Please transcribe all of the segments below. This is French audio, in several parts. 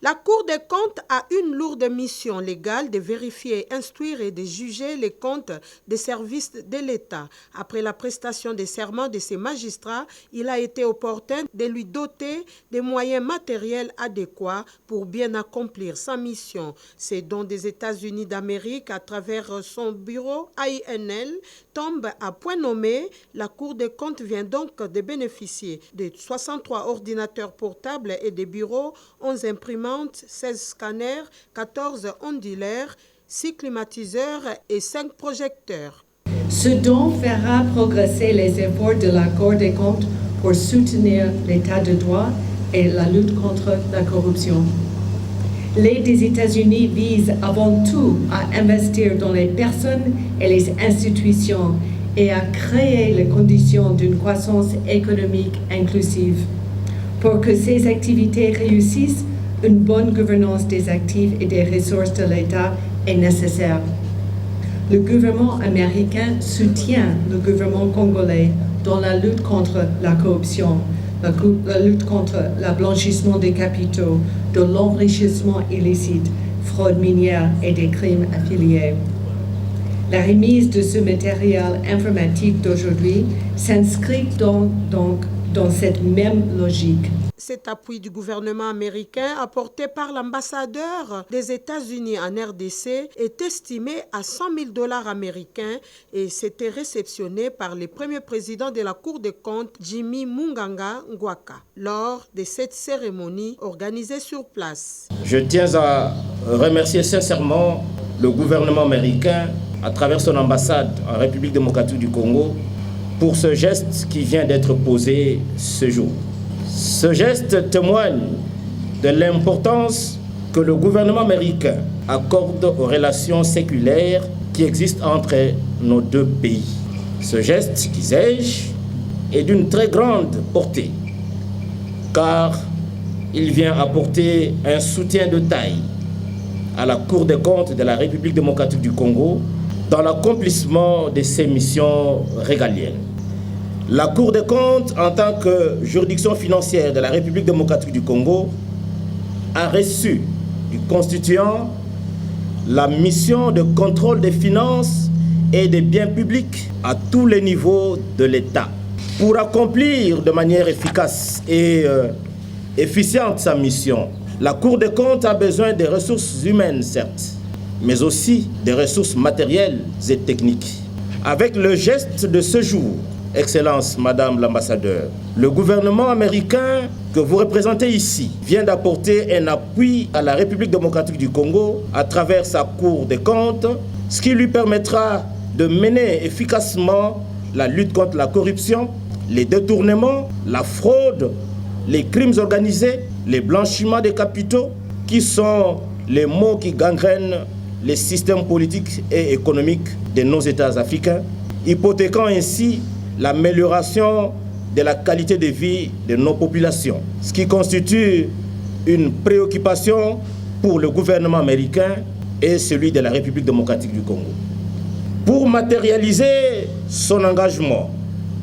La Cour des comptes a une lourde mission légale de vérifier, instruire et de juger les comptes des services de l'État. Après la prestation des serments de ces magistrats, il a été opportun de lui doter des moyens matériels adéquats pour bien accomplir sa mission. Ces dons des États-Unis d'Amérique, à travers son bureau AINL, tombent à point nommé. La Cour des comptes vient donc de bénéficier de 63 ordinateurs portables et des bureaux, 11 imprimantes, 16 scanners, 14 ondulaires, 6 climatiseurs et 5 projecteurs. Ce don fera progresser les efforts de la Cour des comptes pour soutenir l'état de droit et la lutte contre la corruption. L'aide des États-Unis vise avant tout à investir dans les personnes et les institutions et à créer les conditions d'une croissance économique inclusive. Pour que ces activités réussissent, une bonne gouvernance des actifs et des ressources de l'État est nécessaire. Le gouvernement américain soutient le gouvernement congolais dans la lutte contre la corruption, la lutte contre le blanchissement des capitaux, de l'enrichissement illicite, fraude minière et des crimes affiliés. La remise de ce matériel informatique d'aujourd'hui s'inscrit donc dans cette même logique. Cet appui du gouvernement américain apporté par l'ambassadeur des États-Unis en RDC est estimé à 100 000 $ américains et c'était réceptionné par le premier président de la Cour des comptes, Jimmy Munganga Ngwaka, lors de cette cérémonie organisée sur place. Je tiens à remercier sincèrement le gouvernement américain à travers son ambassade en République démocratique du Congo pour ce geste qui vient d'être posé ce jour. Ce geste témoigne de l'importance que le gouvernement américain accorde aux relations séculaires qui existent entre nos deux pays. Ce geste, disais-je, est d'une très grande portée, car il vient apporter un soutien de taille à la Cour des comptes de la République démocratique du Congo dans l'accomplissement de ses missions régaliennes. La Cour des comptes, en tant que juridiction financière de la République démocratique du Congo, a reçu du constituant la mission de contrôle des finances et des biens publics à tous les niveaux de l'État. Pour accomplir de manière efficace et efficiente sa mission, la Cour des comptes a besoin des ressources humaines, certes, mais aussi des ressources matérielles et techniques. Avec le geste de ce jour, Excellence, Madame l'ambassadeur, le gouvernement américain que vous représentez ici vient d'apporter un appui à la République démocratique du Congo à travers sa Cour des comptes, ce qui lui permettra de mener efficacement la lutte contre la corruption, les détournements, la fraude, les crimes organisés, les blanchiments des capitaux, qui sont les maux qui gangrènent les systèmes politiques et économiques de nos États africains, hypothéquant ainsi l'amélioration de la qualité de vie de nos populations, ce qui constitue une préoccupation pour le gouvernement américain et celui de la République démocratique du Congo. Pour matérialiser son engagement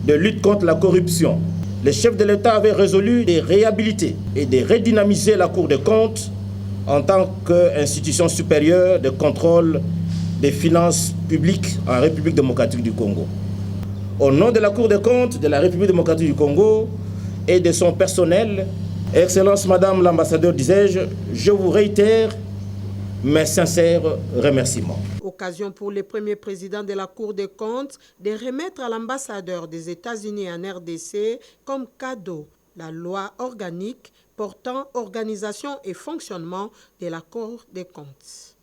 de lutte contre la corruption, le chef de l'État avait résolu de réhabiliter et de redynamiser la Cour des comptes en tant qu'institution supérieure de contrôle des finances publiques en République démocratique du Congo. Au nom de la Cour des comptes de la République démocratique du Congo et de son personnel, Excellence Madame l'ambassadeur, disais-je, je vous réitère mes sincères remerciements. Occasion pour le premier président de la Cour des comptes de remettre à l'ambassadeur des États-Unis en RDC comme cadeau la loi organique portant organisation et fonctionnement de la Cour des comptes.